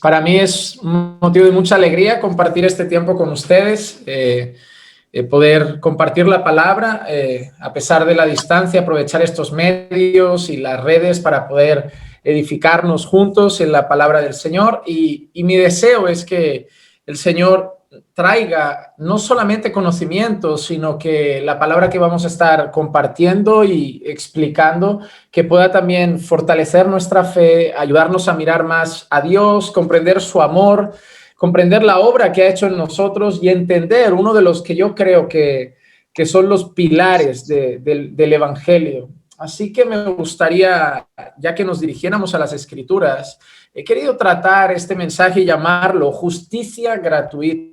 Para mí es un motivo de mucha alegría compartir este tiempo con ustedes, poder compartir la palabra, a pesar de la distancia, aprovechar estos medios y las redes para poder edificarnos juntos en la palabra del Señor. Y mi deseo es que el Señor traiga no solamente conocimiento, sino que la palabra que vamos a estar compartiendo y explicando, que pueda también fortalecer nuestra fe, ayudarnos a mirar más a Dios, comprender su amor, comprender la obra que ha hecho en nosotros y entender uno de los que yo creo que son los pilares del Evangelio. Así que me gustaría, ya que nos dirigiéramos a las Escrituras, he querido tratar este mensaje y llamarlo justicia gratuita.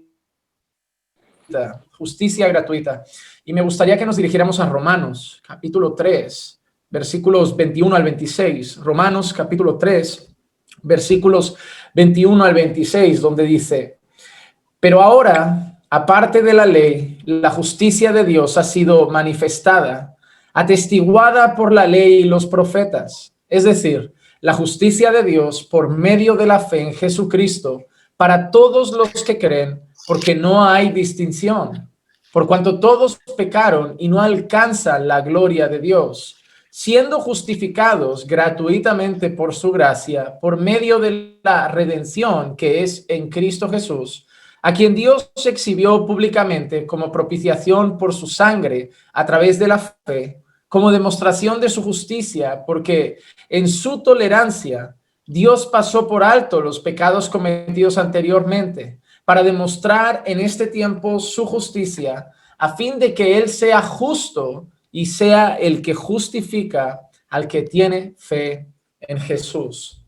Justicia gratuita. Y me gustaría que nos dirigiéramos a Romanos, capítulo 3, versículos 21 al 26. Romanos, capítulo 3, versículos 21 al 26, donde dice: pero ahora, aparte de la ley, la justicia de Dios ha sido manifestada, atestiguada por la ley y los profetas. Es decir, la justicia de Dios por medio de la fe en Jesucristo para todos los que creen, porque no hay distinción. Por cuanto todos pecaron y no alcanzan la gloria de Dios, siendo justificados gratuitamente por su gracia, por medio de la redención que es en Cristo Jesús, a quien Dios exhibió públicamente como propiciación por su sangre a través de la fe, como demostración de su justicia, porque en su tolerancia Dios pasó por alto los pecados cometidos anteriormente, para demostrar en este tiempo su justicia, a fin de que Él sea justo y sea el que justifica al que tiene fe en Jesús.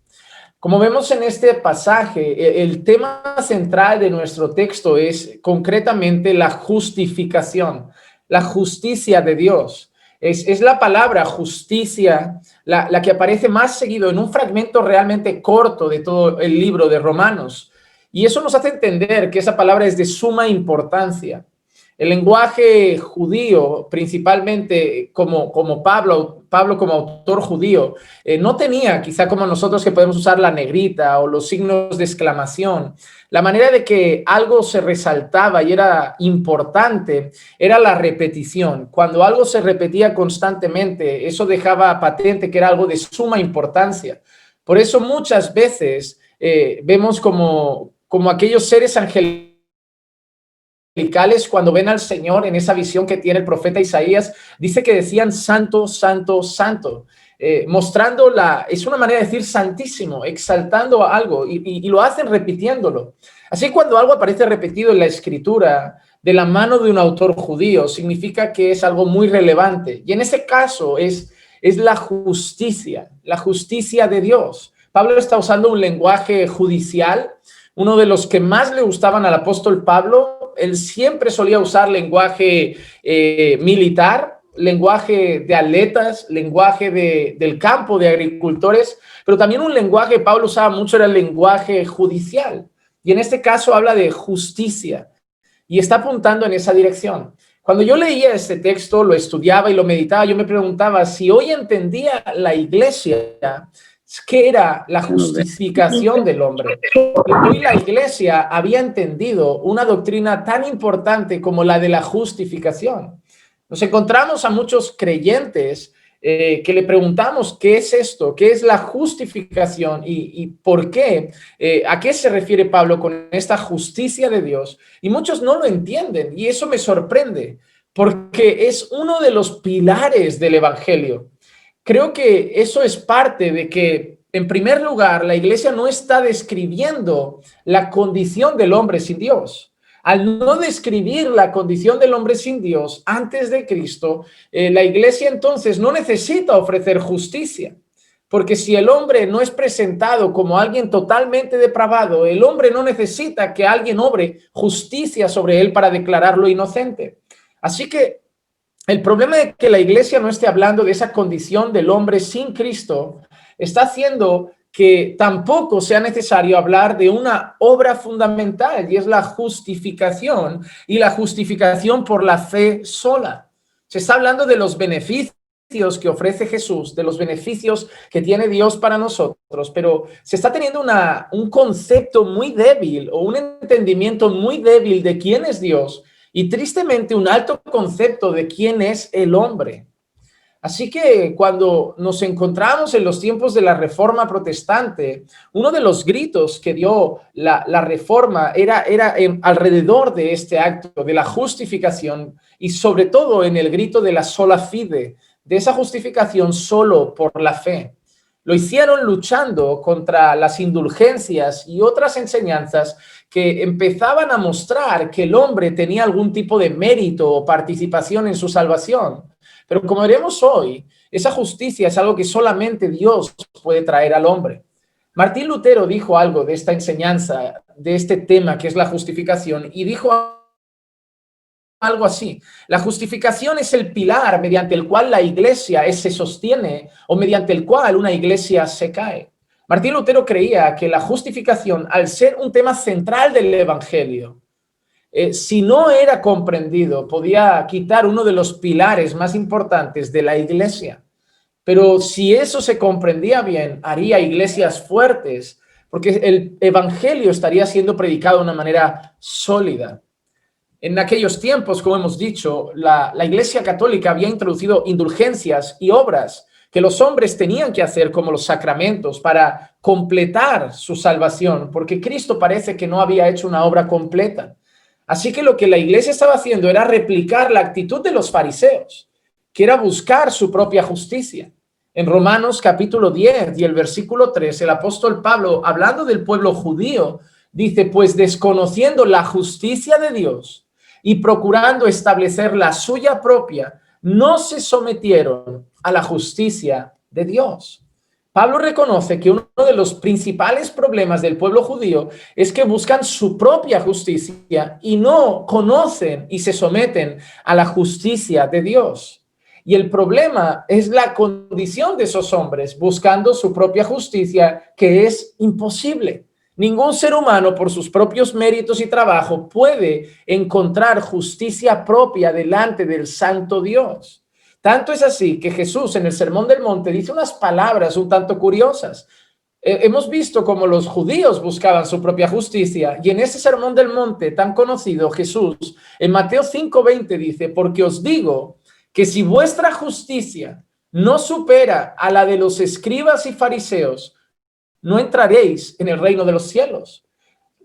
Como vemos en este pasaje, el tema central de nuestro texto es concretamente la justificación, la justicia de Dios. Es la palabra justicia la que aparece más seguido en un fragmento realmente corto de todo el libro de Romanos. Y eso nos hace entender que esa palabra es de suma importancia. El lenguaje judío, principalmente como Pablo como autor judío, no tenía, quizá como nosotros que podemos usar la negrita o los signos de exclamación. La manera de que algo se resaltaba y era importante era la repetición. Cuando algo se repetía constantemente, eso dejaba patente que era algo de suma importancia. Por eso muchas veces vemos como aquellos seres angelicales, cuando ven al Señor en esa visión que tiene el profeta Isaías, dice que decían santo, santo, santo, mostrando es una manera de decir santísimo, exaltando algo y lo hacen repitiéndolo. Así que cuando algo aparece repetido en la escritura de la mano de un autor judío, significa que es algo muy relevante. Y en ese caso es la justicia de Dios. Pablo está usando un lenguaje judicial, uno de los que más le gustaban al apóstol Pablo. Él siempre solía usar lenguaje militar, lenguaje de atletas, lenguaje del campo, de agricultores, pero también un lenguaje que Pablo usaba mucho era el lenguaje judicial. Y en este caso habla de justicia y está apuntando en esa dirección. Cuando yo leía este texto, lo estudiaba y lo meditaba, yo me preguntaba si hoy entendía la iglesia qué era la justificación del hombre. Y hoy la iglesia había entendido una doctrina tan importante como la de la justificación. Nos encontramos a muchos creyentes que le preguntamos qué es esto, qué es la justificación y por qué, a qué se refiere Pablo con esta justicia de Dios. Y muchos no lo entienden y eso me sorprende porque es uno de los pilares del Evangelio. Creo que eso es parte de que, en primer lugar, la iglesia no está describiendo la condición del hombre sin Dios. Al no describir la condición del hombre sin Dios antes de Cristo, la iglesia entonces no necesita ofrecer justicia. Porque si el hombre no es presentado como alguien totalmente depravado, el hombre no necesita que alguien obre justicia sobre él para declararlo inocente. Así que el problema de que la iglesia no esté hablando de esa condición del hombre sin Cristo está haciendo que tampoco sea necesario hablar de una obra fundamental, y es la justificación, y la justificación por la fe sola. Se está hablando de los beneficios que ofrece Jesús, de los beneficios que tiene Dios para nosotros, pero se está teniendo un concepto muy débil o un entendimiento muy débil de quién es Dios y tristemente un alto concepto de quién es el hombre. Así que cuando nos encontramos en los tiempos de la Reforma Protestante, uno de los gritos que dio la Reforma era alrededor de este acto de la justificación y sobre todo en el grito de la sola fide, de esa justificación solo por la fe. Lo hicieron luchando contra las indulgencias y otras enseñanzas que empezaban a mostrar que el hombre tenía algún tipo de mérito o participación en su salvación. Pero como veremos hoy, esa justicia es algo que solamente Dios puede traer al hombre. Martín Lutero dijo algo de esta enseñanza, de este tema que es la justificación, y dijo algo así: la justificación es el pilar mediante el cual la iglesia se sostiene o mediante el cual una iglesia se cae. Martín Lutero creía que la justificación, al ser un tema central del evangelio, si no era comprendido, podía quitar uno de los pilares más importantes de la iglesia. Pero si eso se comprendía bien, haría iglesias fuertes, porque el evangelio estaría siendo predicado de una manera sólida. En aquellos tiempos, como hemos dicho, la Iglesia Católica había introducido indulgencias y obras que los hombres tenían que hacer, como los sacramentos, para completar su salvación, porque Cristo parece que no había hecho una obra completa. Así que lo que la iglesia estaba haciendo era replicar la actitud de los fariseos, que era buscar su propia justicia. En Romanos capítulo 10 y el versículo 3, el apóstol Pablo, hablando del pueblo judío, dice: pues desconociendo la justicia de Dios y procurando establecer la suya propia, no se sometieron a la justicia de Dios. Pablo reconoce que uno de los principales problemas del pueblo judío es que buscan su propia justicia y no conocen y se someten a la justicia de Dios. Y el problema es la condición de esos hombres buscando su propia justicia, que es imposible. Ningún ser humano por sus propios méritos y trabajo puede encontrar justicia propia delante del santo Dios. Tanto es así que Jesús en el Sermón del Monte dice unas palabras un tanto curiosas. Hemos visto cómo los judíos buscaban su propia justicia, y en ese Sermón del Monte tan conocido, Jesús en Mateo 5:20 dice: porque os digo que si vuestra justicia no supera a la de los escribas y fariseos, no entraréis en el reino de los cielos.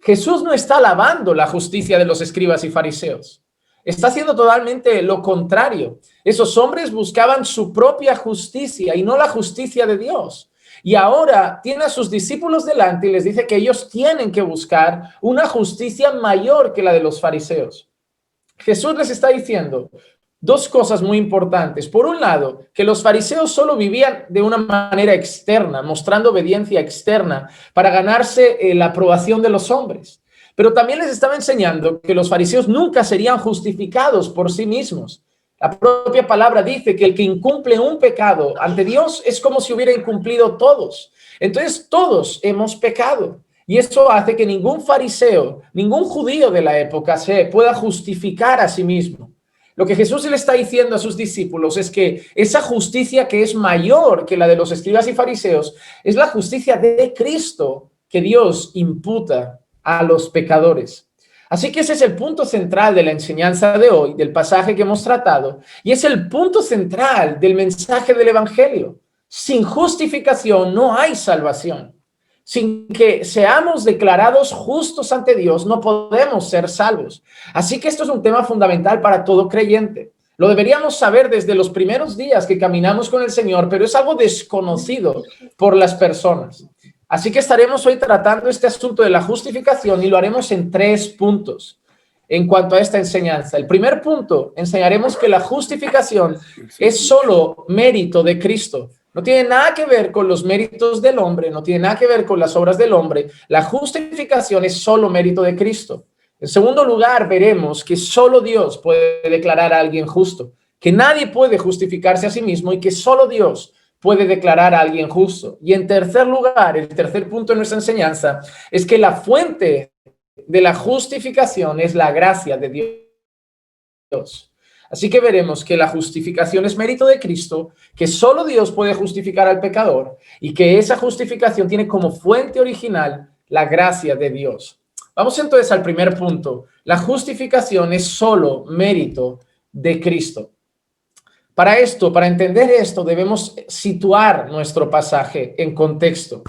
Jesús no está alabando la justicia de los escribas y fariseos. Está haciendo totalmente lo contrario. Esos hombres buscaban su propia justicia y no la justicia de Dios. Y ahora tiene a sus discípulos delante y les dice que ellos tienen que buscar una justicia mayor que la de los fariseos. Jesús les está diciendo dos cosas muy importantes. Por un lado, que los fariseos solo vivían de una manera externa, mostrando obediencia externa para ganarse la aprobación de los hombres. Pero también les estaba enseñando que los fariseos nunca serían justificados por sí mismos. La propia palabra dice que el que incumple un pecado ante Dios es como si hubiera incumplido todos. Entonces todos hemos pecado. Y eso hace que ningún fariseo, ningún judío de la época se pueda justificar a sí mismo. Lo que Jesús le está diciendo a sus discípulos es que esa justicia que es mayor que la de los escribas y fariseos es la justicia de Cristo que Dios imputa a los pecadores. Así que ese es el punto central de la enseñanza de hoy, del pasaje que hemos tratado, y es el punto central del mensaje del Evangelio. Sin justificación no hay salvación. Sin que seamos declarados justos ante Dios, no podemos ser salvos. Así que esto es un tema fundamental para todo creyente. Lo deberíamos saber desde los primeros días que caminamos con el Señor, pero es algo desconocido por las personas. Así que estaremos hoy tratando este asunto de la justificación y lo haremos en 3 puntos en cuanto a esta enseñanza. El primer punto, enseñaremos que la justificación es solo mérito de Cristo. No tiene nada que ver con los méritos del hombre, no tiene nada que ver con las obras del hombre. La justificación es solo mérito de Cristo. En segundo lugar, veremos que solo Dios puede declarar a alguien justo, que nadie puede justificarse a sí mismo y que solo Dios puede declarar a alguien justo. Y en tercer lugar, el tercer punto de nuestra enseñanza es que la fuente de la justificación es la gracia de Dios. Así que veremos que la justificación es mérito de Cristo, que solo Dios puede justificar al pecador y que esa justificación tiene como fuente original la gracia de Dios. Vamos entonces al primer punto. La justificación es solo mérito de Cristo. Para esto, para entender esto, debemos situar nuestro pasaje en contexto.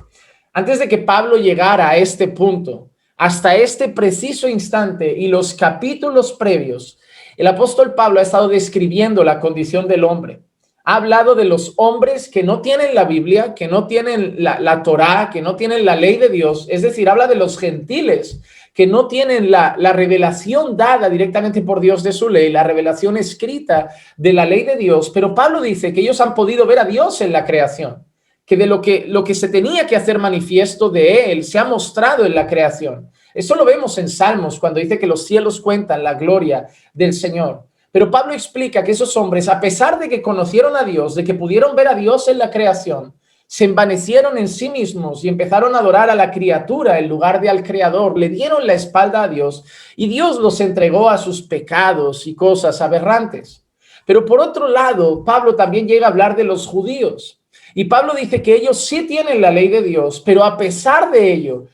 Antes de que Pablo llegara a este punto, hasta este preciso instante y los capítulos previos, el apóstol Pablo ha estado describiendo la condición del hombre. Ha hablado de los hombres que no tienen la Biblia, que no tienen la Torá, que no tienen la ley de Dios. Es decir, habla de los gentiles que no tienen la revelación dada directamente por Dios de su ley, la revelación escrita de la ley de Dios. Pero Pablo dice que ellos han podido ver a Dios en la creación, que de lo que se tenía que hacer manifiesto de él se ha mostrado en la creación. Eso lo vemos en Salmos cuando dice que los cielos cuentan la gloria del Señor. Pero Pablo explica que esos hombres, a pesar de que conocieron a Dios, de que pudieron ver a Dios en la creación, se envanecieron en sí mismos y empezaron a adorar a la criatura en lugar de al Creador. Le dieron la espalda a Dios y Dios los entregó a sus pecados y cosas aberrantes. Pero por otro lado, Pablo también llega a hablar de los judíos. Y Pablo dice que ellos sí tienen la ley de Dios, pero a pesar de ello,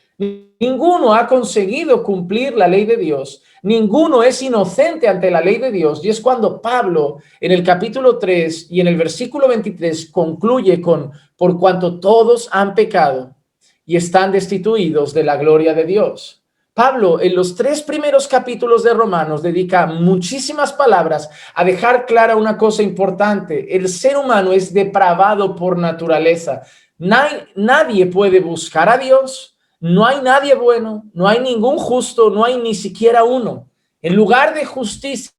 ninguno ha conseguido cumplir la ley de Dios. Ninguno es inocente ante la ley de Dios. Y es cuando Pablo, en el capítulo 3 y en el versículo 23, concluye con: por cuanto todos han pecado y están destituidos de la gloria de Dios. Pablo, en los 3 primeros capítulos de Romanos, dedica muchísimas palabras a dejar clara una cosa importante. El ser humano es depravado por naturaleza. Nadie puede buscar a Dios. No hay nadie bueno, no hay ningún justo, no hay ni siquiera uno. En lugar de justicia,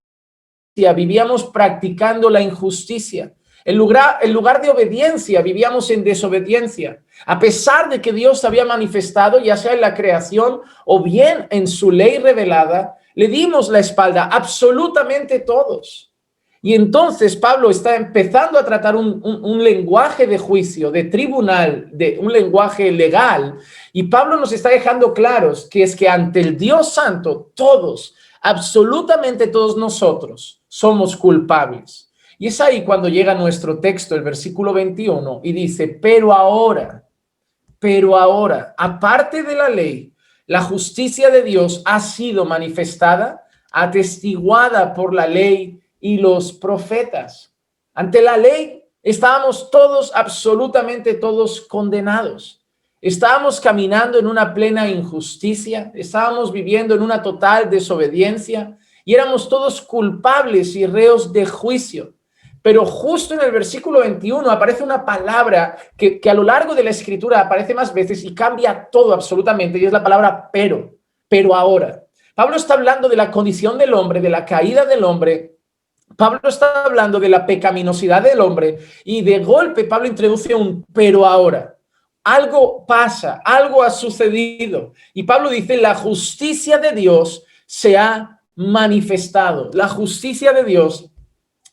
vivíamos practicando la injusticia. En lugar de obediencia, vivíamos en desobediencia. A pesar de que Dios había manifestado, ya sea en la creación o bien en su ley revelada, le dimos la espalda absolutamente todos. Y entonces Pablo está empezando a tratar un lenguaje de juicio, de tribunal, de un lenguaje legal. Y Pablo nos está dejando claros que es que ante el Dios Santo, todos, absolutamente todos nosotros, somos culpables. Y es ahí cuando llega nuestro texto, el versículo 21, y dice: pero ahora, aparte de la ley, la justicia de Dios ha sido manifestada, atestiguada por la ley y los profetas. Ante la ley estábamos todos, absolutamente todos, condenados. Estábamos caminando en una plena injusticia, estábamos viviendo en una total desobediencia y éramos todos culpables y reos de juicio. Pero justo en el versículo 21 aparece una palabra que a lo largo de la escritura aparece más veces y cambia todo absolutamente, y es la palabra pero ahora. Pablo está hablando de la condición del hombre, de la caída del hombre. Pablo está hablando de la pecaminosidad del hombre y de golpe Pablo introduce un pero ahora. Algo pasa, algo ha sucedido. Y Pablo dice: la justicia de Dios se ha manifestado. La justicia de Dios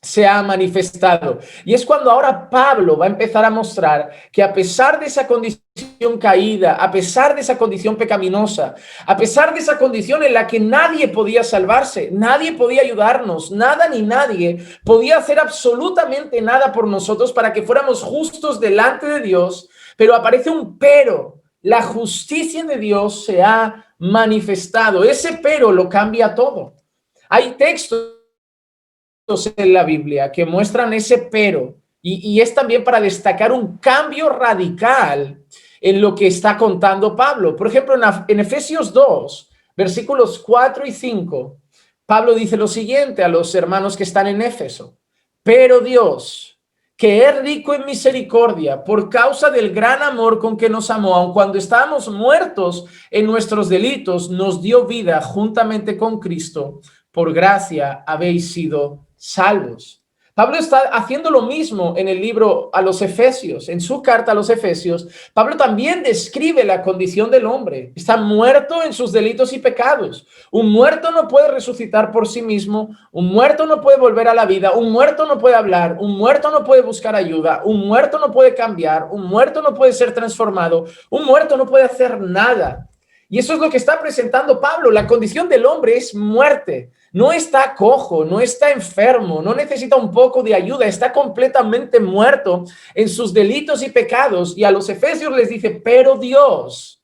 se ha manifestado. Y es cuando ahora Pablo va a empezar a mostrar que a pesar de esa condición caída, a pesar de esa condición pecaminosa, a pesar de esa condición en la que nadie podía salvarse, nadie podía ayudarnos, nada ni nadie podía hacer absolutamente nada por nosotros para que fuéramos justos delante de Dios, pero aparece un pero. La justicia de Dios se ha manifestado. Ese pero lo cambia todo. Hay textos en la Biblia que muestran ese pero, y es también para destacar un cambio radical en lo que está contando Pablo. Por ejemplo, en Efesios 2, versículos 4 y 5, Pablo dice lo siguiente a los hermanos que están en Éfeso: pero Dios, que es rico en misericordia, por causa del gran amor con que nos amó, aun cuando estábamos muertos en nuestros delitos, nos dio vida juntamente con Cristo. Por gracia habéis sido salvos. Pablo está haciendo lo mismo en el libro a los Efesios. En su carta a los Efesios, Pablo también describe la condición del hombre. Está muerto en sus delitos y pecados. Un muerto no puede resucitar por sí mismo. Un muerto no puede volver a la vida. Un muerto no puede hablar. Un muerto no puede buscar ayuda. Un muerto no puede cambiar. Un muerto no puede ser transformado. Un muerto no puede hacer nada. Y eso es lo que está presentando Pablo. La condición del hombre es muerte. No está cojo, no está enfermo, no necesita un poco de ayuda, está completamente muerto en sus delitos y pecados. Y a los efesios les dice, pero Dios.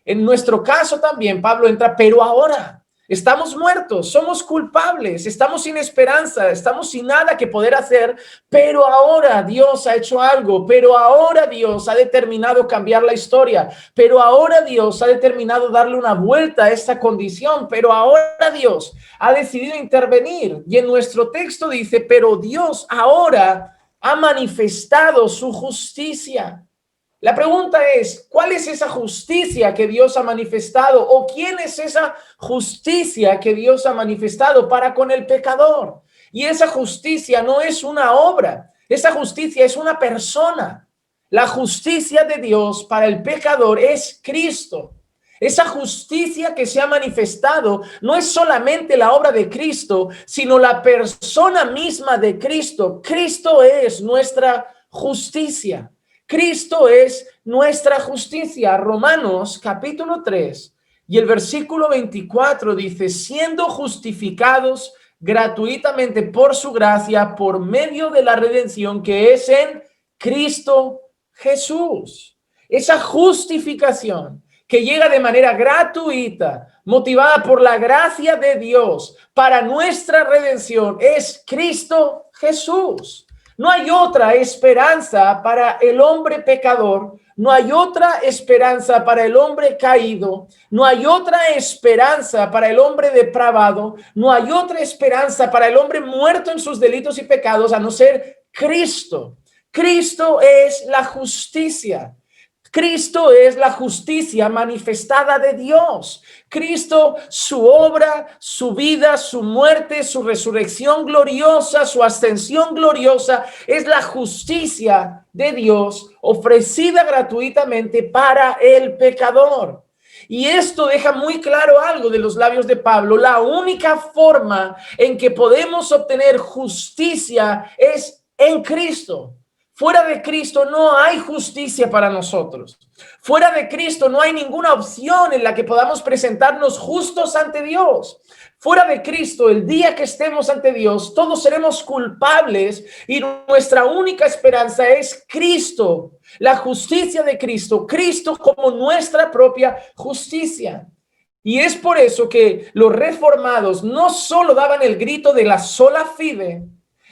En nuestro caso también, Pablo entra, pero ahora. Estamos muertos, somos culpables, estamos sin esperanza, estamos sin nada que poder hacer, pero ahora Dios ha hecho algo, pero ahora Dios ha determinado cambiar la historia, pero ahora Dios ha determinado darle una vuelta a esta condición, pero ahora Dios ha decidido intervenir. Y en nuestro texto dice, pero Dios ahora ha manifestado su justicia. La pregunta es, ¿cuál es esa justicia que Dios ha manifestado? ¿O quién es esa justicia que Dios ha manifestado para con el pecador? Y esa justicia no es una obra, esa justicia es una persona. La justicia de Dios para el pecador es Cristo. Esa justicia que se ha manifestado no es solamente la obra de Cristo, sino la persona misma de Cristo. Cristo es nuestra justicia. Cristo es nuestra justicia. Romanos capítulo 3 y el versículo 24 dice, siendo justificados gratuitamente por su gracia, por medio de la redención que es en Cristo Jesús. Esa justificación que llega de manera gratuita, motivada por la gracia de Dios para nuestra redención, es Cristo Jesús. No hay otra esperanza para el hombre pecador, no hay otra esperanza para el hombre caído, no hay otra esperanza para el hombre depravado, no hay otra esperanza para el hombre muerto en sus delitos y pecados a no ser Cristo. Cristo es la justicia. Cristo es la justicia manifestada de Dios. Cristo, su obra, su vida, su muerte, su resurrección gloriosa, su ascensión gloriosa, es la justicia de Dios ofrecida gratuitamente para el pecador. Y esto deja muy claro algo de los labios de Pablo. La única forma en que podemos obtener justicia es en Cristo. Fuera de Cristo no hay justicia para nosotros. Fuera de Cristo no hay ninguna opción en la que podamos presentarnos justos ante Dios. Fuera de Cristo, el día que estemos ante Dios, todos seremos culpables y nuestra única esperanza es Cristo, la justicia de Cristo, Cristo como nuestra propia justicia. Y es por eso que los reformados no solo daban el grito de la sola fide,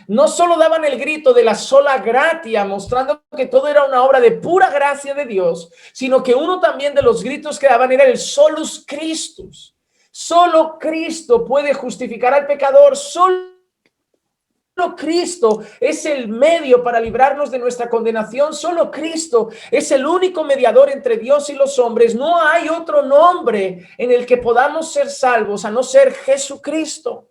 no solo daban el grito de la sola gratia, mostrando que todo era una obra de pura gracia de Dios, sino que uno también de los gritos que daban era el solus Christus. Solo Cristo puede justificar al pecador, solo Cristo es el medio para librarnos de nuestra condenación. Solo Cristo es el único mediador entre Dios y los hombres. No hay otro nombre en el que podamos ser salvos a no ser Jesucristo.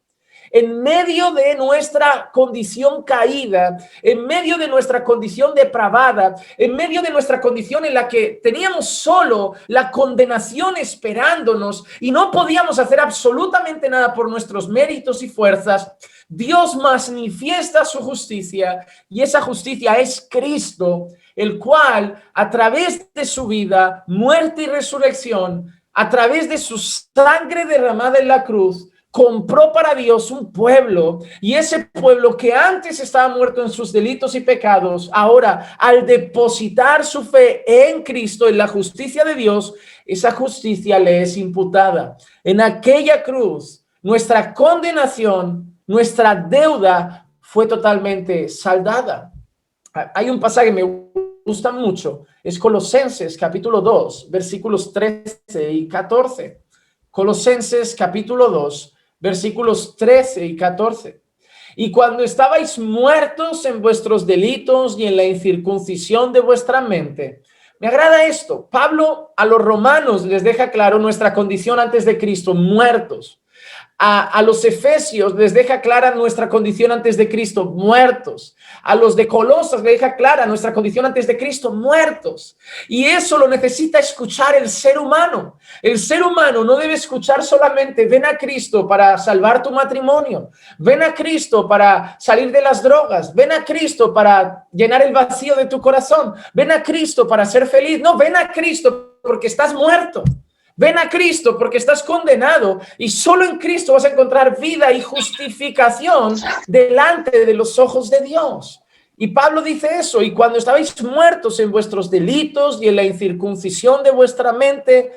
En medio de nuestra condición caída, en medio de nuestra condición depravada, en medio de nuestra condición en la que teníamos solo la condenación esperándonos y no podíamos hacer absolutamente nada por nuestros méritos y fuerzas, Dios manifiesta su justicia y esa justicia es Cristo, el cual a través de su vida, muerte y resurrección, a través de su sangre derramada en la cruz, compró para Dios un pueblo, y ese pueblo que antes estaba muerto en sus delitos y pecados, ahora al depositar su fe en Cristo, en la justicia de Dios, esa justicia le es imputada. En aquella cruz, nuestra condenación, nuestra deuda fue totalmente saldada. Hay un pasaje que me gusta mucho, es Colosenses capítulo 2, versículos 13 y 14. Colosenses capítulo 2, versículos 13 y 14. Y cuando estabais muertos en vuestros delitos y en la incircuncisión de vuestra mente. Me agrada esto. Pablo a los romanos les deja claro nuestra condición antes de Cristo, muertos. A los efesios les deja clara nuestra condición antes de Cristo, muertos. A los de Colosas les deja clara nuestra condición antes de Cristo, muertos. Y eso lo necesita escuchar el ser humano. El ser humano no debe escuchar solamente ven a Cristo para salvar tu matrimonio, ven a Cristo para salir de las drogas, ven a Cristo para llenar el vacío de tu corazón, ven a Cristo para ser feliz. No, ven a Cristo porque estás muerto. Ven a Cristo porque estás condenado y solo en Cristo vas a encontrar vida y justificación delante de los ojos de Dios. Y Pablo dice eso, y cuando estabais muertos en vuestros delitos y en la incircuncisión de vuestra mente,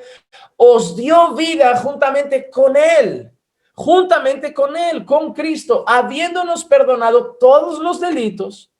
os dio vida juntamente con Él, con Cristo, habiéndonos perdonado todos los delitos,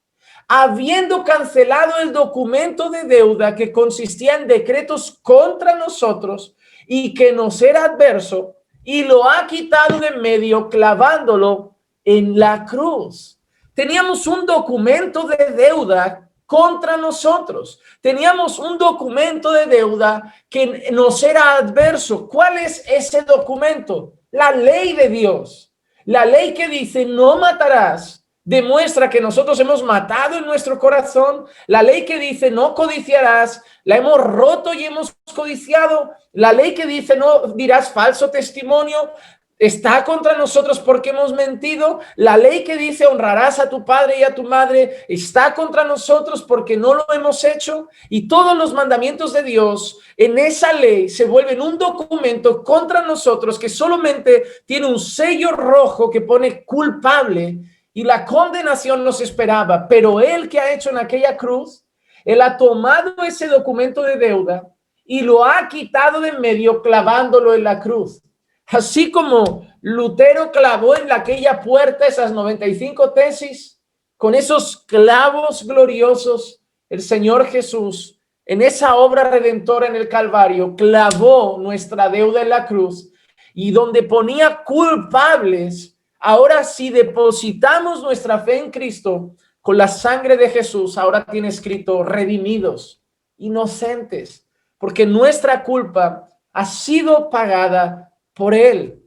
habiendo cancelado el documento de deuda que consistía en decretos contra nosotros y que nos era adverso, y lo ha quitado de en medio, clavándolo en la cruz. Teníamos un documento de deuda contra nosotros. Teníamos un documento de deuda que nos era adverso. ¿Cuál es ese documento? La ley de Dios. La ley que dice no matarás demuestra que nosotros hemos matado en nuestro corazón. La ley que dice no codiciarás, la hemos roto y hemos codiciado. La ley que dice no dirás falso testimonio está contra nosotros porque hemos mentido. La ley que dice honrarás a tu padre y a tu madre está contra nosotros porque no lo hemos hecho. Y todos los mandamientos de Dios en esa ley se vuelven un documento contra nosotros que solamente tiene un sello rojo que pone culpable, y la condenación nos esperaba. Pero Él, que ha hecho en aquella cruz, Él ha tomado ese documento de deuda y lo ha quitado de en medio, clavándolo en la cruz. Así como Lutero clavó en aquella puerta esas 95 tesis, con esos clavos gloriosos, el Señor Jesús, en esa obra redentora en el Calvario, clavó nuestra deuda en la cruz, y donde ponía culpables, ahora si depositamos nuestra fe en Cristo, con la sangre de Jesús, ahora tiene escrito redimidos, inocentes, porque nuestra culpa ha sido pagada por Él.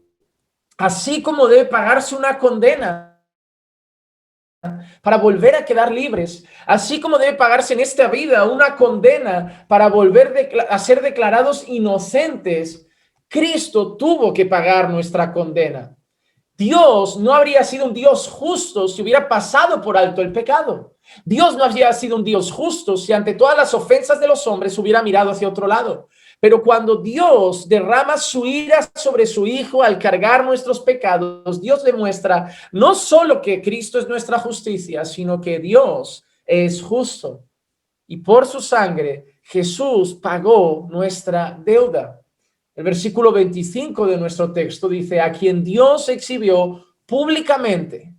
Así como debe pagarse una condena para volver a quedar libres, así como debe pagarse en esta vida una condena para volver a ser declarados inocentes, Cristo tuvo que pagar nuestra condena. Dios no habría sido un Dios justo si hubiera pasado por alto el pecado. Dios no habría sido un Dios justo si ante todas las ofensas de los hombres hubiera mirado hacia otro lado. Pero cuando Dios derrama su ira sobre su Hijo al cargar nuestros pecados, Dios demuestra no solo que Cristo es nuestra justicia, sino que Dios es justo. Y por su sangre, Jesús pagó nuestra deuda. El versículo 25 de nuestro texto dice: a quien Dios exhibió públicamente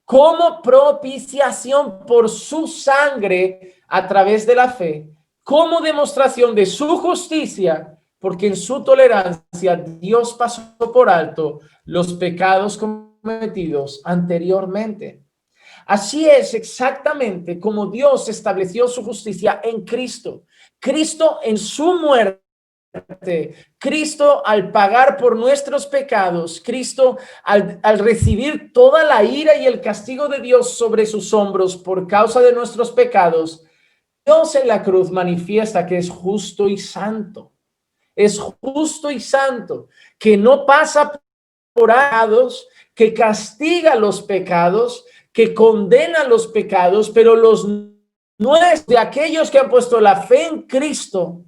como propiciación por su sangre a través de la fe, como demostración de su justicia, porque en su tolerancia Dios pasó por alto los pecados cometidos anteriormente. Así es exactamente como Dios estableció su justicia en Cristo. Cristo en su muerte, Cristo al pagar por nuestros pecados, Cristo al recibir toda la ira y el castigo de Dios sobre sus hombros por causa de nuestros pecados, Dios en la cruz manifiesta que es justo y santo. Es justo y santo, que no pasa por pecados, que castiga los pecados, que condena los pecados, pero los nuestros, de aquellos que han puesto la fe en Cristo,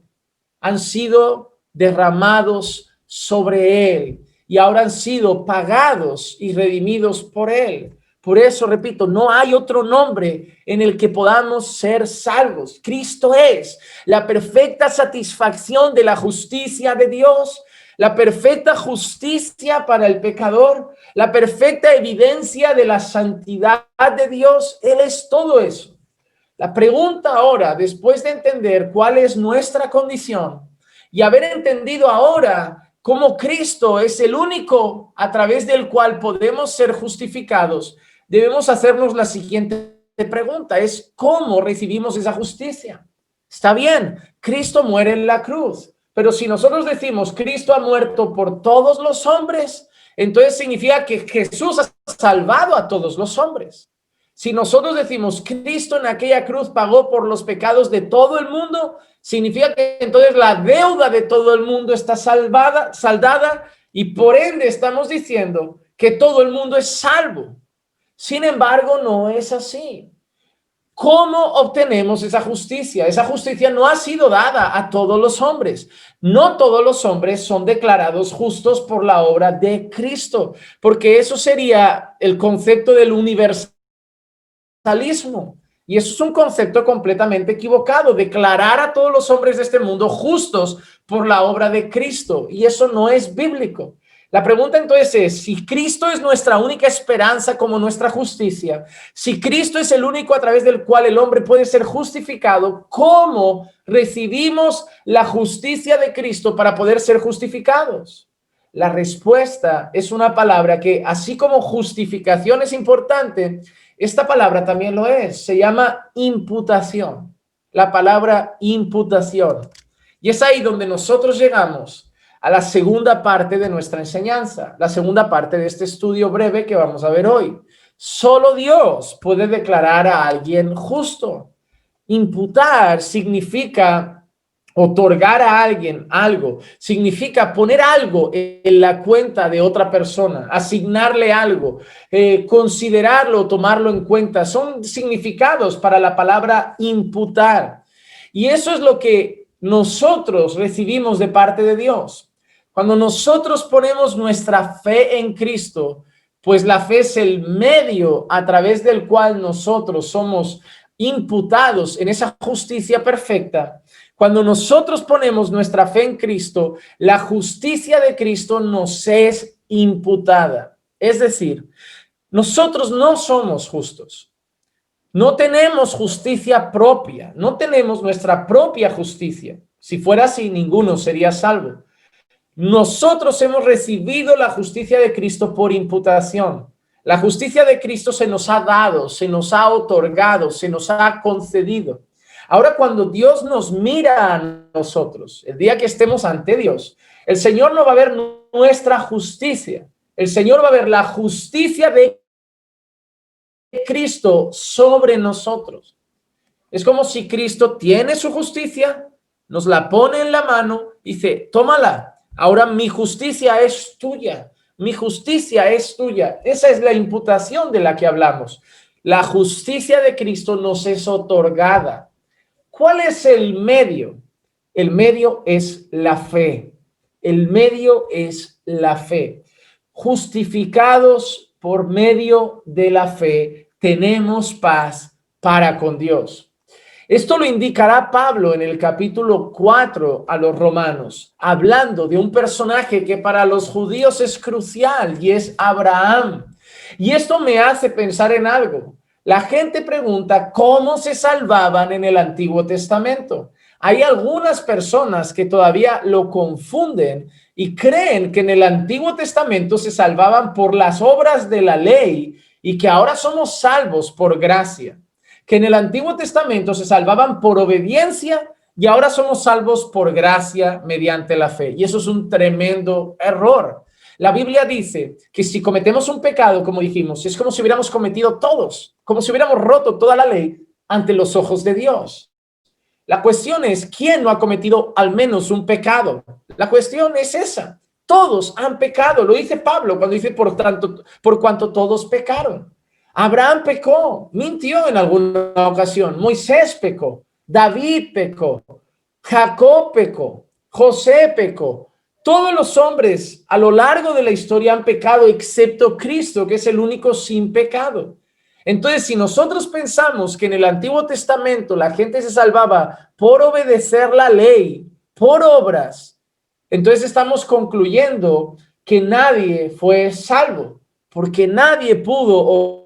han sido derramados sobre Él y ahora han sido pagados y redimidos por Él. Por eso, repito, no hay otro nombre en el que podamos ser salvos. Cristo es la perfecta satisfacción de la justicia de Dios, la perfecta justicia para el pecador, la perfecta evidencia de la santidad de Dios. Él es todo eso. La pregunta ahora, después de entender cuál es nuestra condición y haber entendido ahora cómo Cristo es el único a través del cual podemos ser justificados, debemos hacernos la siguiente pregunta: es ¿cómo recibimos esa justicia? Está bien, Cristo muere en la cruz, pero si nosotros decimos Cristo ha muerto por todos los hombres, entonces significa que Jesús ha salvado a todos los hombres. Si nosotros decimos Cristo en aquella cruz pagó por los pecados de todo el mundo, significa que entonces la deuda de todo el mundo está saldada, y por ende estamos diciendo que todo el mundo es salvo. Sin embargo, no es así. ¿Cómo obtenemos esa justicia? Esa justicia no ha sido dada a todos los hombres. No todos los hombres son declarados justos por la obra de Cristo, porque eso sería el concepto del universalismo. Y eso es un concepto completamente equivocado, declarar a todos los hombres de este mundo justos por la obra de Cristo. Y eso no es bíblico. La pregunta entonces es, si Cristo es nuestra única esperanza como nuestra justicia, si Cristo es el único a través del cual el hombre puede ser justificado, ¿cómo recibimos la justicia de Cristo para poder ser justificados? La respuesta es una palabra que, así como justificación es importante, esta palabra también lo es. Se llama imputación. La palabra imputación. Y es ahí donde nosotros llegamos a la segunda parte de nuestra enseñanza, la segunda parte de este estudio breve que vamos a ver hoy. Solo Dios puede declarar a alguien justo. Imputar significa otorgar a alguien algo, significa poner algo en la cuenta de otra persona, asignarle algo, considerarlo, tomarlo en cuenta. Son significados para la palabra imputar. Y eso es lo que nosotros recibimos de parte de Dios. Cuando nosotros ponemos nuestra fe en Cristo, pues la fe es el medio a través del cual nosotros somos imputados en esa justicia perfecta. Cuando nosotros ponemos nuestra fe en Cristo, la justicia de Cristo nos es imputada. Es decir, nosotros no somos justos. No tenemos justicia propia. No tenemos nuestra propia justicia. Si fuera así, ninguno sería salvo. Nosotros hemos recibido la justicia de Cristo por imputación. La justicia de Cristo se nos ha dado, se nos ha otorgado, se nos ha concedido. Ahora, cuando Dios nos mira a nosotros, el día que estemos ante Dios, el Señor no va a ver nuestra justicia. El Señor va a ver la justicia de Cristo sobre nosotros. Es como si Cristo tiene su justicia, nos la pone en la mano, dice, tómala. Ahora mi justicia es tuya. Mi justicia es tuya. Esa es la imputación de la que hablamos. La justicia de Cristo nos es otorgada. ¿Cuál es el medio? El medio es la fe. El medio es la fe. Justificados por medio de la fe, tenemos paz para con Dios. Esto lo indicará Pablo en el capítulo 4 a los romanos, hablando de un personaje que para los judíos es crucial y es Abraham. Y esto me hace pensar en algo. La gente pregunta cómo se salvaban en el Antiguo Testamento. Hay algunas personas que todavía lo confunden y creen que en el Antiguo Testamento se salvaban por las obras de la ley y que ahora somos salvos por gracia. Que en el Antiguo Testamento se salvaban por obediencia y ahora somos salvos por gracia mediante la fe. Y eso es un tremendo error. La Biblia dice que si cometemos un pecado, como dijimos, es como si hubiéramos cometido todos, como si hubiéramos roto toda la ley ante los ojos de Dios. La cuestión es, ¿quién no ha cometido al menos un pecado? La cuestión es esa. Todos han pecado. Lo dice Pablo cuando dice, por cuanto todos pecaron. Abraham pecó, mintió en alguna ocasión. Moisés pecó, David pecó, Jacob pecó, José pecó. Todos los hombres a lo largo de la historia han pecado excepto Cristo, que es el único sin pecado. Entonces, si nosotros pensamos que en el Antiguo Testamento la gente se salvaba por obedecer la ley, por obras, entonces estamos concluyendo que nadie fue salvo, porque nadie pudo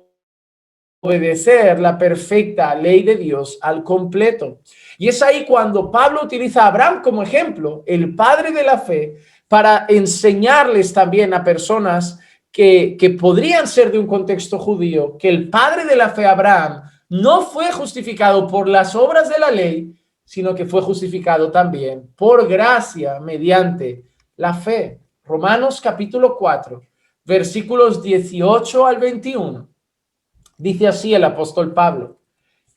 obedecer la perfecta ley de Dios al completo. Y es ahí cuando Pablo utiliza a Abraham como ejemplo, el padre de la fe, para enseñarles también a personas que podrían ser de un contexto judío, que el padre de la fe, Abraham, no fue justificado por las obras de la ley, sino que fue justificado también por gracia mediante la fe. Romanos capítulo 4, versículos 18 al 21. Dice así el apóstol Pablo: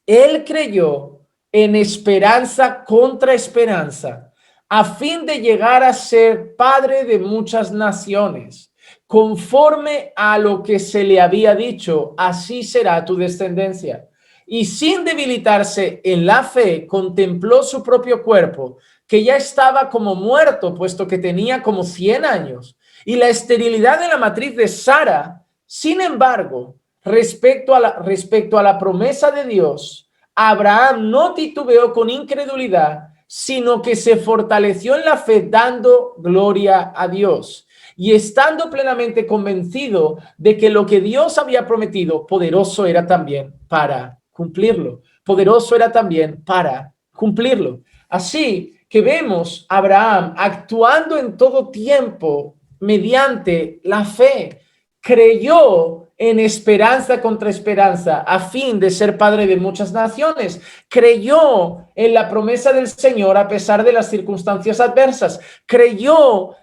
él creyó en esperanza contra esperanza, a fin de llegar a ser padre de muchas naciones, conforme a lo que se le había dicho, así será tu descendencia. y sin debilitarse en la fe, contempló su propio cuerpo, que ya estaba como muerto, puesto que tenía como 100 años, y la esterilidad de la matriz de Sara. Sin embargo, respecto a la promesa de Dios, Abraham no titubeó con incredulidad, sino que se fortaleció en la fe, dando gloria a Dios y estando plenamente convencido de que lo que Dios había prometido, poderoso era también para cumplirlo. Poderoso era también para cumplirlo. Así que vemos a Abraham actuando en todo tiempo mediante la fe. Creyó en esperanza contra esperanza, a fin de ser padre de muchas naciones. Creyó en la promesa del Señor a pesar de las circunstancias adversas. Creyó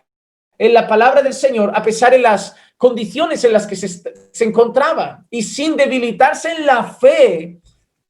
en la palabra del Señor a pesar de las condiciones en las que se encontraba. Y sin debilitarse en la fe,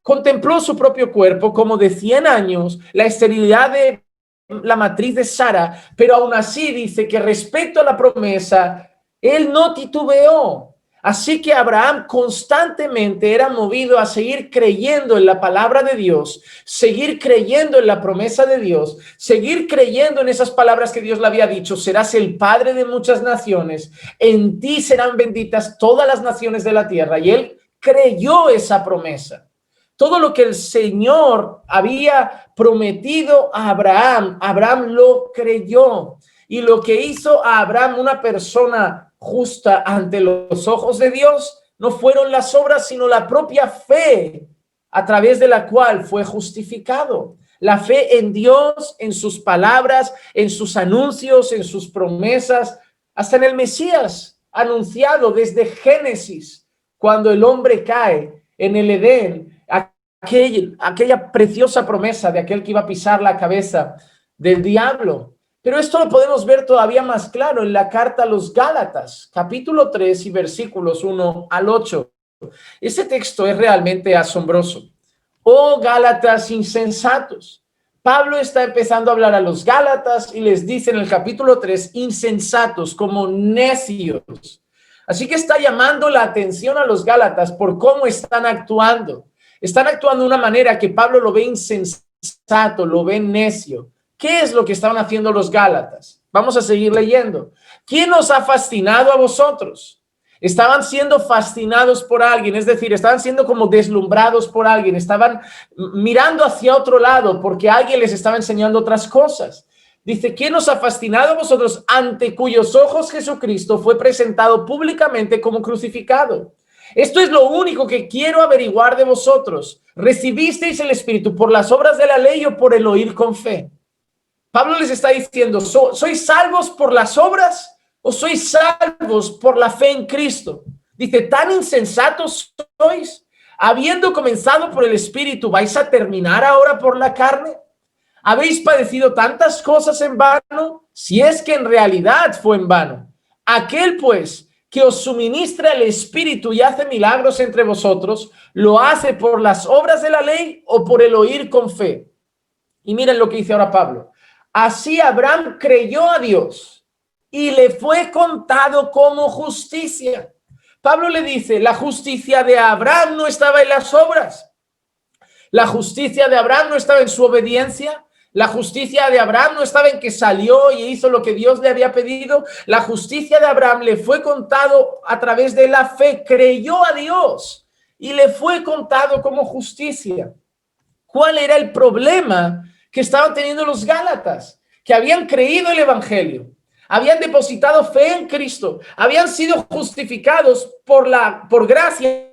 contempló su propio cuerpo como de 100 años, la esterilidad de la matriz de Sara, pero aún así dice que respecto a la promesa, él no titubeó. Así que Abraham constantemente era movido a seguir creyendo en la palabra de Dios, seguir creyendo en la promesa de Dios, seguir creyendo en esas palabras que Dios le había dicho: serás el padre de muchas naciones, en ti serán benditas todas las naciones de la tierra. Y él creyó esa promesa. Todo lo que el Señor había prometido a Abraham, Abraham lo creyó. Y lo que hizo a Abraham una persona justa ante los ojos de Dios no fueron las obras, sino la propia fe a través de la cual fue justificado. La fe en Dios, en sus palabras, en sus anuncios, en sus promesas, hasta en el Mesías anunciado desde Génesis, cuando el hombre cae en el Edén, aquella preciosa promesa de aquel que iba a pisar la cabeza del diablo. Pero esto lo podemos ver todavía más claro en la carta a los Gálatas, capítulo 3 y versículos 1 al 8. Ese texto es realmente asombroso. Oh Gálatas insensatos. Pablo está empezando a hablar a los Gálatas y les dice en el capítulo 3, insensatos, como necios. Así que está llamando la atención a los Gálatas por cómo están actuando. Están actuando de una manera que Pablo lo ve insensato, lo ve necio. ¿Qué es lo que estaban haciendo los Gálatas? Vamos a seguir leyendo. ¿Quién os ha fascinado a vosotros? Estaban siendo fascinados por alguien, es decir, estaban siendo como deslumbrados por alguien, estaban mirando hacia otro lado porque alguien les estaba enseñando otras cosas. Dice: ¿quién os ha fascinado a vosotros, ante cuyos ojos Jesucristo fue presentado públicamente como crucificado? Esto es lo único que quiero averiguar de vosotros. ¿Recibisteis el Espíritu por las obras de la ley o por el oír con fe? Pablo les está diciendo: ¿sois salvos por las obras o sois salvos por la fe en Cristo? Dice: ¿tan insensatos sois? Habiendo comenzado por el Espíritu, ¿vais a terminar ahora por la carne? ¿Habéis padecido tantas cosas en vano? Si es que en realidad fue en vano. Aquel pues que os suministra el Espíritu y hace milagros entre vosotros, ¿lo hace por las obras de la ley o por el oír con fe? Y miren lo que dice ahora Pablo. Así Abraham creyó a Dios y le fue contado como justicia. Pablo le dice: la justicia de Abraham no estaba en las obras. La justicia de Abraham no estaba en su obediencia. La justicia de Abraham no estaba en que salió y hizo lo que Dios le había pedido. La justicia de Abraham le fue contado a través de la fe. Creyó a Dios y le fue contado como justicia. ¿Cuál era el problema que estaban teniendo los Gálatas? Que habían creído el evangelio, habían depositado fe en Cristo, habían sido justificados por gracia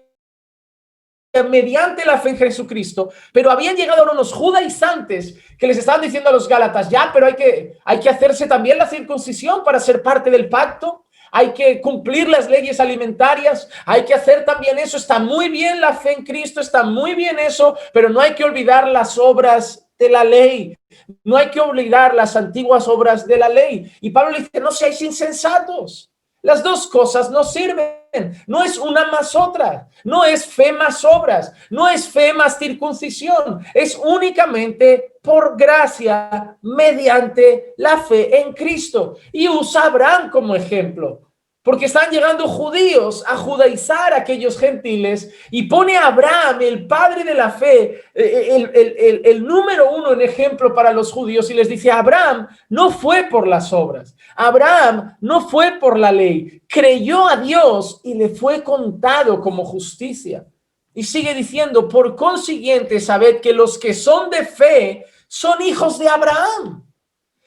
mediante la fe en Jesucristo, pero habían llegado unos judaizantes que les estaban diciendo a los Gálatas: ya, pero hay que hacerse también la circuncisión para ser parte del pacto. Hay que cumplir las leyes alimentarias, hay que hacer también eso. Está muy bien la fe en Cristo, está muy bien eso, pero no hay que olvidar las obras de la ley. No hay que olvidar las antiguas obras de la ley. Y Pablo le dice: no seáis insensatos. Las dos cosas no sirven. No es una más otra. No es fe más obras. No es fe más circuncisión. Es únicamente por gracia mediante la fe en Cristo. Y usa a Abraham como ejemplo. porque están llegando judíos a judaizar a aquellos gentiles, y pone a Abraham, el padre de la fe, el número uno en ejemplo para los judíos, y les dice: Abraham no fue por las obras, Abraham no fue por la ley, creyó a Dios y le fue contado como justicia. Y sigue diciendo: por consiguiente, sabed que los que son de fe son hijos de Abraham.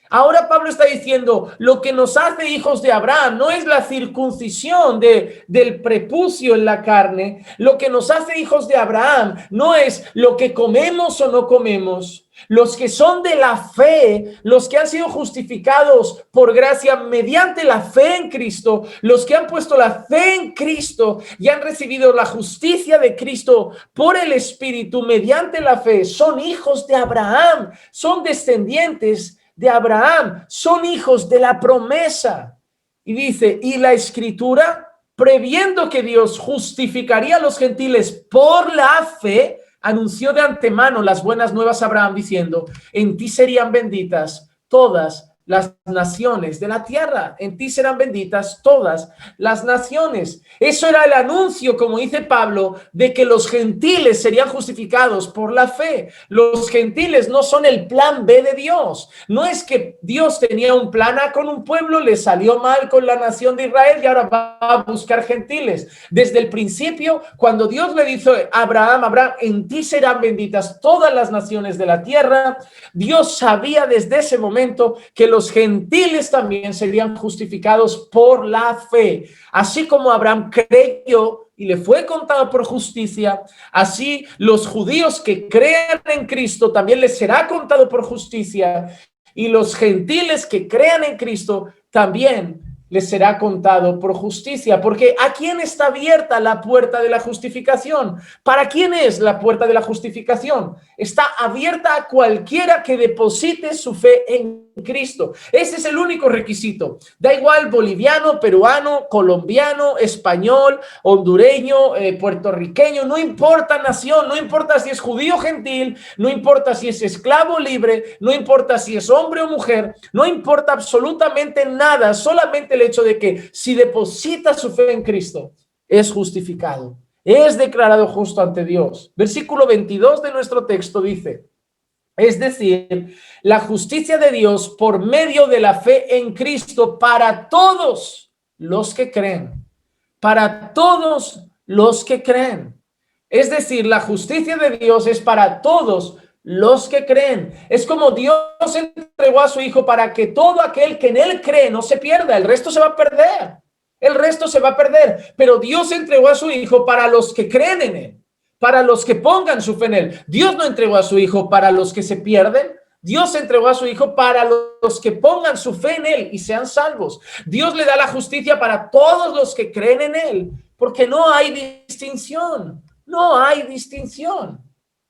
Ahora Pablo está diciendo: lo que nos hace hijos de Abraham no es la circuncisión del prepucio en la carne. Lo que nos hace hijos de Abraham no es lo que comemos o no comemos. Los que son de la fe, los que han sido justificados por gracia mediante la fe en Cristo, los que han puesto la fe en Cristo y han recibido la justicia de Cristo por el Espíritu mediante la fe, son hijos de Abraham, son descendientes de Abraham, son hijos de la promesa. Y dice: y la Escritura, previendo que Dios justificaría a los gentiles por la fe, anunció de antemano las buenas nuevas a Abraham, diciendo: en ti serían benditas todas las naciones de la tierra, en ti serán benditas todas las naciones. Eso era el anuncio, como dice Pablo, de que los gentiles serían justificados por la fe. Los gentiles no son el plan B de Dios. No es que Dios tenía un plan A con un pueblo, le salió mal con la nación de Israel y ahora va a buscar gentiles. Desde el principio, cuando Dios le dijo a Abraham: Abraham, en ti serán benditas todas las naciones de la tierra, Dios sabía desde ese momento que los gentiles también serían justificados por la fe. Así como Abraham creyó y le fue contado por justicia, así los judíos que crean en Cristo también les será contado por justicia, y los gentiles que crean en Cristo también les será contado por justicia. Porque ¿a quién está abierta la puerta de la justificación? ¿Para quién es la puerta de la justificación? Está abierta a cualquiera que deposite su fe en Cristo. Ese es el único requisito. Da igual boliviano, peruano, colombiano, español, hondureño, puertorriqueño, no importa nación, no importa si es judío o gentil, no importa si es esclavo o libre, no importa si es hombre o mujer, no importa absolutamente nada, solamente el hecho de que si deposita su fe en Cristo, es justificado, es declarado justo ante Dios. Versículo 22 de nuestro texto dice: es decir, la justicia de Dios por medio de la fe en Cristo para todos los que creen. Para todos los que creen. Es decir, la justicia de Dios es para todos los que creen. Es como Dios entregó a su Hijo para que todo aquel que en Él cree no se pierda. El resto se va a perder. El resto se va a perder. Pero Dios entregó a su Hijo para los que creen en Él, para los que pongan su fe en Él. Dios no entregó a su Hijo para los que se pierden. Dios entregó a su Hijo para los que pongan su fe en Él y sean salvos. Dios le da la justicia para todos los que creen en Él, porque no hay distinción. No hay distinción.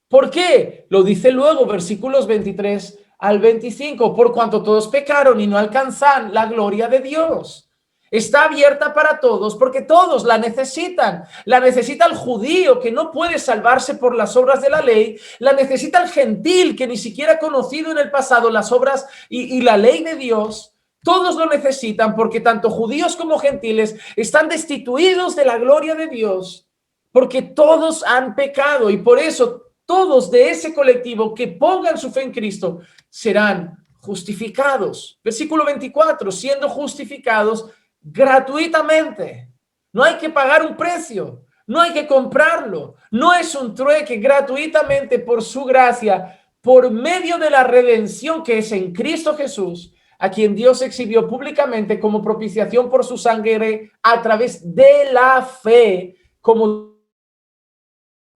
¿Por qué? Lo dice luego, versículos 23 al 25. Por cuanto todos pecaron y no alcanzan la gloria de Dios. Está abierta para todos porque todos la necesitan. La necesita el judío que no puede salvarse por las obras de la ley. La necesita el gentil que ni siquiera ha conocido en el pasado las obras y la ley de Dios. Todos lo necesitan porque tanto judíos como gentiles están destituidos de la gloria de Dios. Porque todos han pecado y por eso todos de ese colectivo que pongan su fe en Cristo serán justificados. Versículo 24, siendo justificados gratuitamente. No hay que pagar un precio, no hay que comprarlo, no es un trueque, gratuitamente por su gracia, por medio de la redención que es en Cristo Jesús, a quien Dios exhibió públicamente como propiciación por su sangre a través de la fe, como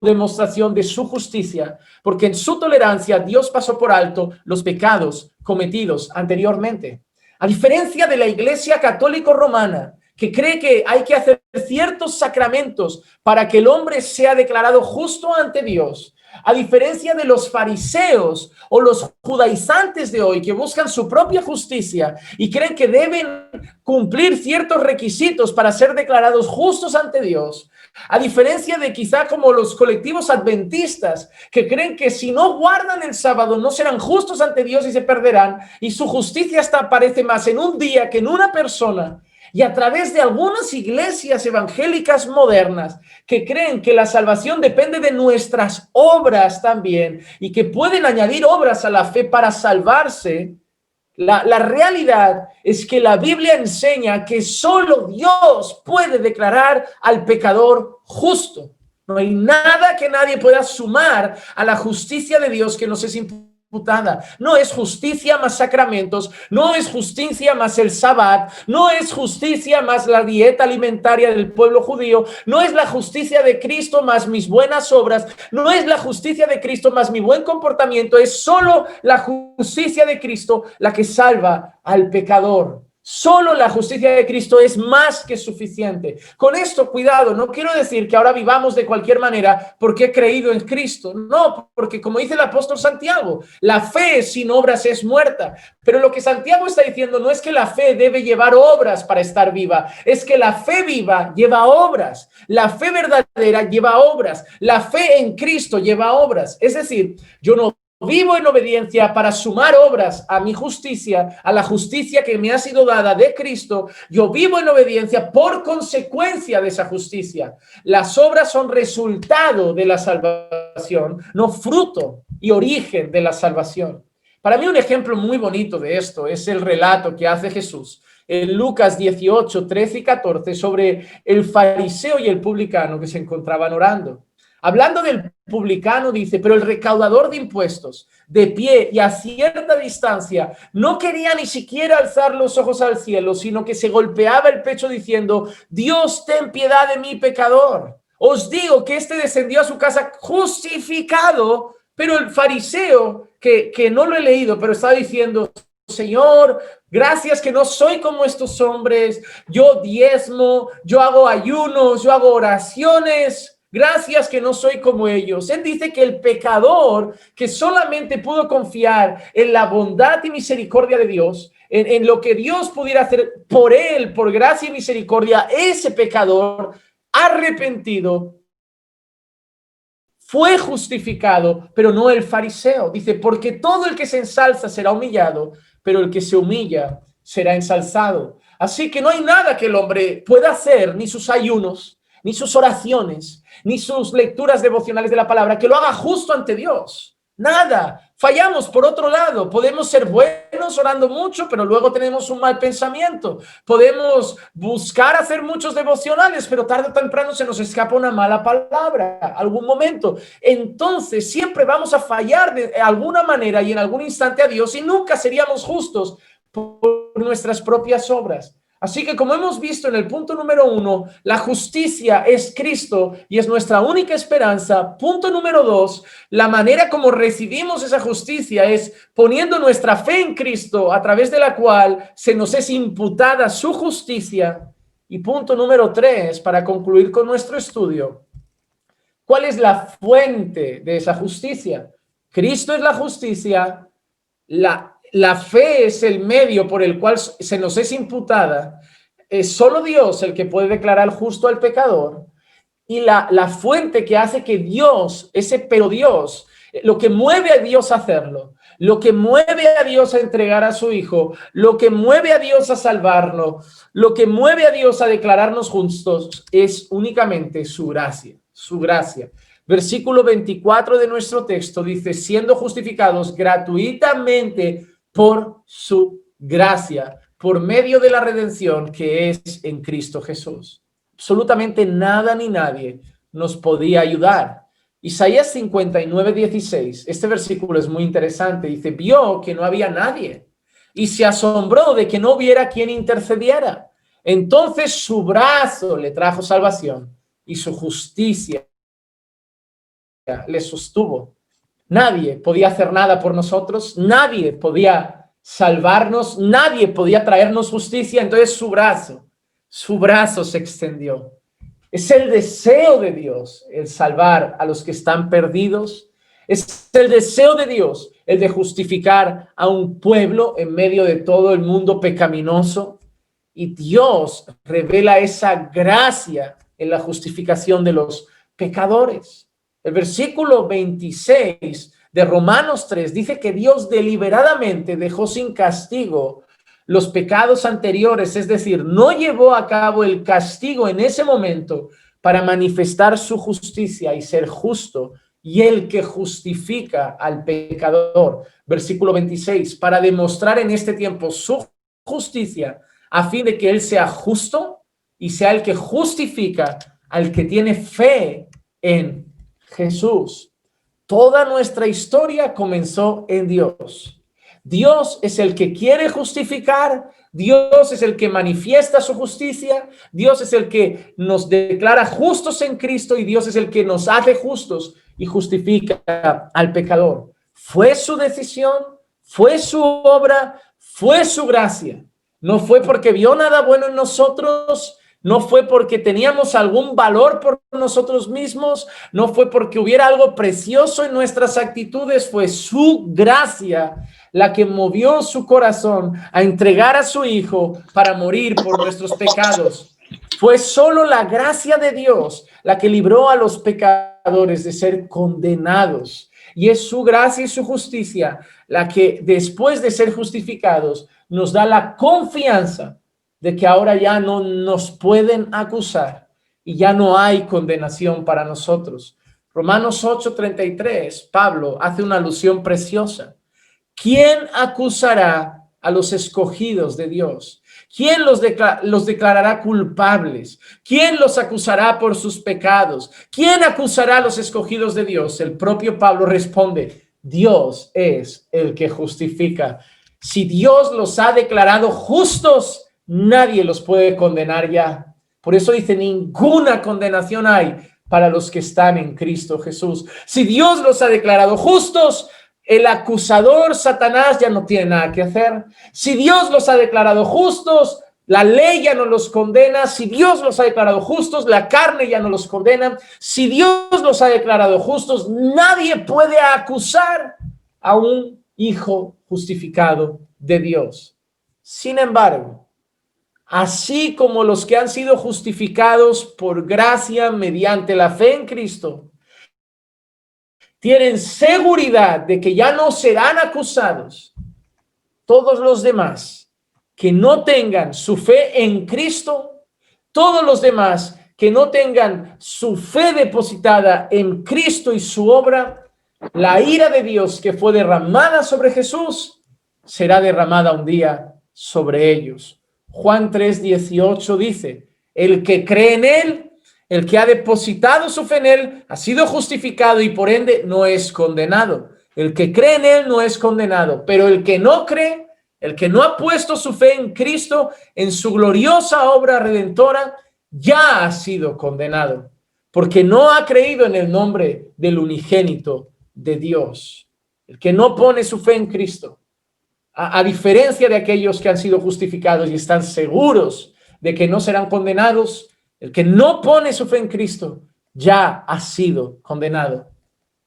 demostración de su justicia, porque en su tolerancia Dios pasó por alto los pecados cometidos anteriormente. A diferencia de la Iglesia Católica Romana, que cree que hay que hacer ciertos sacramentos para que el hombre sea declarado justo ante Dios, a diferencia de los fariseos o los judaizantes de hoy que buscan su propia justicia y creen que deben cumplir ciertos requisitos para ser declarados justos ante Dios, a diferencia de quizá como los colectivos adventistas que creen que si no guardan el sábado no serán justos ante Dios y se perderán, y su justicia hasta aparece más en un día que en una persona. Y a través de algunas iglesias evangélicas modernas que creen que la salvación depende de nuestras obras también y que pueden añadir obras a la fe para salvarse, la realidad es que la Biblia enseña que solo Dios puede declarar al pecador justo. No hay nada que nadie pueda sumar a la justicia de Dios que nos es imputada. No es justicia más sacramentos, no es justicia más el sabbat, no es justicia más la dieta alimentaria del pueblo judío, no es la justicia de Cristo más mis buenas obras, no es la justicia de Cristo más mi buen comportamiento, es solo la justicia de Cristo la que salva al pecador. Solo la justicia de Cristo es más que suficiente. Con esto, cuidado, no quiero decir que ahora vivamos de cualquier manera porque he creído en Cristo. No, porque como dice el apóstol Santiago, la fe sin obras es muerta. Pero lo que Santiago está diciendo no es que la fe debe llevar obras para estar viva, es que la fe viva lleva obras. La fe verdadera lleva obras. La fe en Cristo lleva obras. Es decir, yo no vivo en obediencia para sumar obras a mi justicia, a la justicia que me ha sido dada de Cristo. Yo vivo en obediencia por consecuencia de esa justicia. Las obras son resultado de la salvación, no fruto y origen de la salvación. Para mí un ejemplo muy bonito de esto es el relato que hace Jesús en Lucas 18, 13 y 14 sobre el fariseo y el publicano que se encontraban orando. Hablando del publicano, dice, pero el recaudador de impuestos, de pie y a cierta distancia, no quería ni siquiera alzar los ojos al cielo, sino que se golpeaba el pecho diciendo, Dios, ten piedad de mí, pecador. Os digo que este descendió a su casa justificado, pero el fariseo, que no lo he leído, pero está diciendo, Señor, gracias que no soy como estos hombres, yo diezmo, yo hago ayunos, yo hago oraciones. Gracias que no soy como ellos. Él dice que el pecador que solamente pudo confiar en la bondad y misericordia de Dios, en lo que Dios pudiera hacer por él, por gracia y misericordia, ese pecador arrepentido fue justificado, pero no el fariseo. Dice, porque todo el que se ensalza será humillado, pero el que se humilla será ensalzado. Así que no hay nada que el hombre pueda hacer, ni sus ayunos, ni sus oraciones, ni sus lecturas devocionales de la palabra, que lo haga justo ante Dios. Nada. Fallamos por otro lado. Podemos ser buenos orando mucho, pero luego tenemos un mal pensamiento. Podemos buscar hacer muchos devocionales, pero tarde o temprano se nos escapa una mala palabra, algún momento. Entonces siempre vamos a fallar de alguna manera y en algún instante a Dios y nunca seríamos justos por nuestras propias obras. Así que como hemos visto en el punto número 1, la justicia es Cristo y es nuestra única esperanza. Punto número 2, la manera como recibimos esa justicia es poniendo nuestra fe en Cristo, a través de la cual se nos es imputada su justicia. Y punto número 3, para concluir con nuestro estudio, ¿cuál es la fuente de esa justicia? Cristo es la justicia, la fe es el medio por el cual se nos es imputada. Es solo Dios el que puede declarar justo al pecador. Y la fuente que hace que Dios, pero Dios, lo que mueve a Dios a hacerlo, lo que mueve a Dios a entregar a su Hijo, lo que mueve a Dios a salvarnos, lo que mueve a Dios a declararnos justos es únicamente su gracia, su gracia. Versículo 24 de nuestro texto dice, siendo justificados gratuitamente por su gracia, por medio de la redención que es en Cristo Jesús. Absolutamente nada ni nadie nos podía ayudar. Isaías 59:16, este versículo es muy interesante, dice, vio que no había nadie y se asombró de que no hubiera quien intercediera. Entonces su brazo le trajo salvación y su justicia le sostuvo. Nadie podía hacer nada por nosotros, nadie podía salvarnos, nadie podía traernos justicia, entonces su brazo se extendió. Es el deseo de Dios el salvar a los que están perdidos, es el deseo de Dios el de justificar a un pueblo en medio de todo el mundo pecaminoso, y Dios revela esa gracia en la justificación de los pecadores. El versículo 26 de Romanos 3 dice que Dios deliberadamente dejó sin castigo los pecados anteriores, es decir, no llevó a cabo el castigo en ese momento para manifestar su justicia y ser justo, y el que justifica al pecador. Versículo 26, para demostrar en este tiempo su justicia, a fin de que él sea justo y sea el que justifica al que tiene fe en Jesús. Toda nuestra historia comenzó en Dios. Dios es el que quiere justificar, Dios es el que manifiesta su justicia, Dios es el que nos declara justos en Cristo y Dios es el que nos hace justos y justifica al pecador. Fue su decisión, fue su obra, fue su gracia. No fue porque vio nada bueno en nosotros, no fue porque teníamos algún valor por nosotros mismos, no fue porque hubiera algo precioso en nuestras actitudes, fue su gracia la que movió su corazón a entregar a su Hijo para morir por nuestros pecados. Fue solo la gracia de Dios la que libró a los pecadores de ser condenados. Y es su gracia y su justicia la que, después de ser justificados, nos da la confianza de que ahora ya no nos pueden acusar y ya no hay condenación para nosotros. Romanos 8:33, Pablo hace una alusión preciosa. ¿Quién acusará a los escogidos de Dios? ¿Quién los declarará culpables? ¿Quién los acusará por sus pecados? ¿Quién acusará a los escogidos de Dios? El propio Pablo responde, Dios es el que justifica. Si Dios los ha declarado justos, nadie los puede condenar ya. Por eso dice, ninguna condenación hay para los que están en Cristo Jesús. Si Dios los ha declarado justos, el acusador Satanás ya no tiene nada que hacer. Si Dios los ha declarado justos, la ley ya no los condena. Si Dios los ha declarado justos, la carne ya no los condena. Si Dios los ha declarado justos, nadie puede acusar a un hijo justificado de Dios. Sin embargo, así como los que han sido justificados por gracia mediante la fe en Cristo, tienen seguridad de que ya no serán acusados, todos los demás que no tengan su fe en Cristo, todos los demás que no tengan su fe depositada en Cristo y su obra, la ira de Dios que fue derramada sobre Jesús será derramada un día sobre ellos. Juan 3:18 dice, el que cree en él, el que ha depositado su fe en él, ha sido justificado y por ende no es condenado. El que cree en él no es condenado, pero el que no cree, el que no ha puesto su fe en Cristo, en su gloriosa obra redentora, ya ha sido condenado, porque no ha creído en el nombre del unigénito de Dios. El que no pone su fe en Cristo, a diferencia de aquellos que han sido justificados y están seguros de que no serán condenados, el que no pone su fe en Cristo ya ha sido condenado.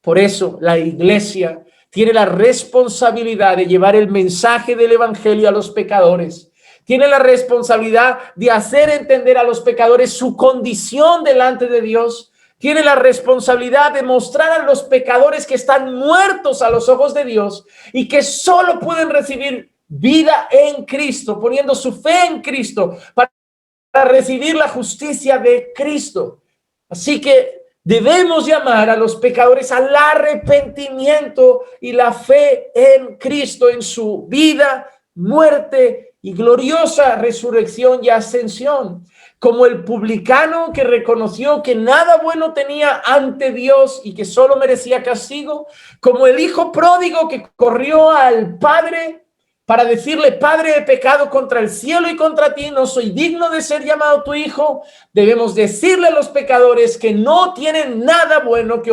Por eso la iglesia tiene la responsabilidad de llevar el mensaje del evangelio a los pecadores. Tiene la responsabilidad de hacer entender a los pecadores su condición delante de Dios. Tiene la responsabilidad de mostrar a los pecadores que están muertos a los ojos de Dios y que solo pueden recibir vida en Cristo, poniendo su fe en Cristo para recibir la justicia de Cristo. Así que debemos llamar a los pecadores al arrepentimiento y la fe en Cristo, en su vida, muerte y gloriosa resurrección y ascensión. Como el publicano que reconoció que nada bueno tenía ante Dios y que solo merecía castigo, como el hijo pródigo que corrió al padre para decirle, Padre, he pecado contra el cielo y contra ti, no soy digno de ser llamado tu hijo. Debemos decirle a los pecadores que no tienen nada bueno que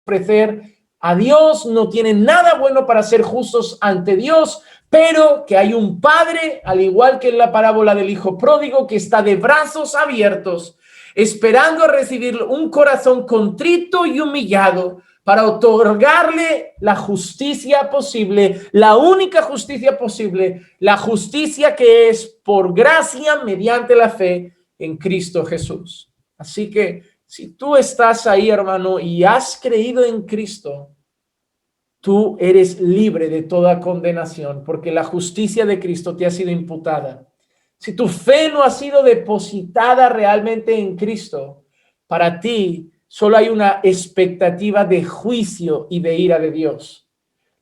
ofrecer a Dios, no tienen nada bueno para ser justos ante Dios, pero que hay un Padre, al igual que en la parábola del hijo pródigo, que está de brazos abiertos, esperando a recibir un corazón contrito y humillado, para otorgarle la justicia posible, la única justicia posible, la justicia que es por gracia mediante la fe en Cristo Jesús. Así que si tú estás ahí, hermano, y has creído en Cristo, tú eres libre de toda condenación porque la justicia de Cristo te ha sido imputada. Si tu fe no ha sido depositada realmente en Cristo, para ti solo hay una expectativa de juicio y de ira de Dios.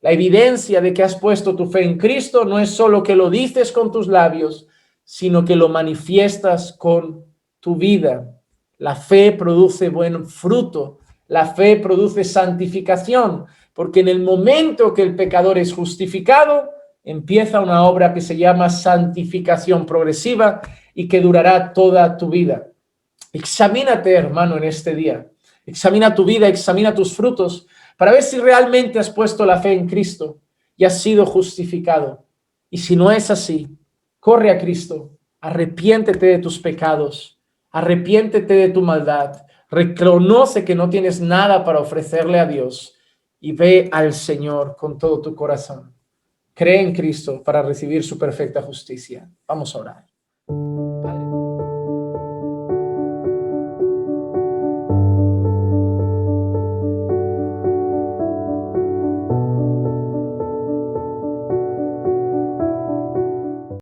La evidencia de que has puesto tu fe en Cristo no es solo que lo dices con tus labios, sino que lo manifiestas con tu vida. La fe produce buen fruto, la fe produce santificación, porque en el momento que el pecador es justificado, empieza una obra que se llama santificación progresiva y que durará toda tu vida. Examínate, hermano, en este día. Examina tu vida, examina tus frutos para ver si realmente has puesto la fe en Cristo y has sido justificado. Y si no es así, corre a Cristo, arrepiéntete de tus pecados, arrepiéntete de tu maldad, reconoce que no tienes nada para ofrecerle a Dios y ve al Señor con todo tu corazón. Cree en Cristo para recibir su perfecta justicia. Vamos a orar.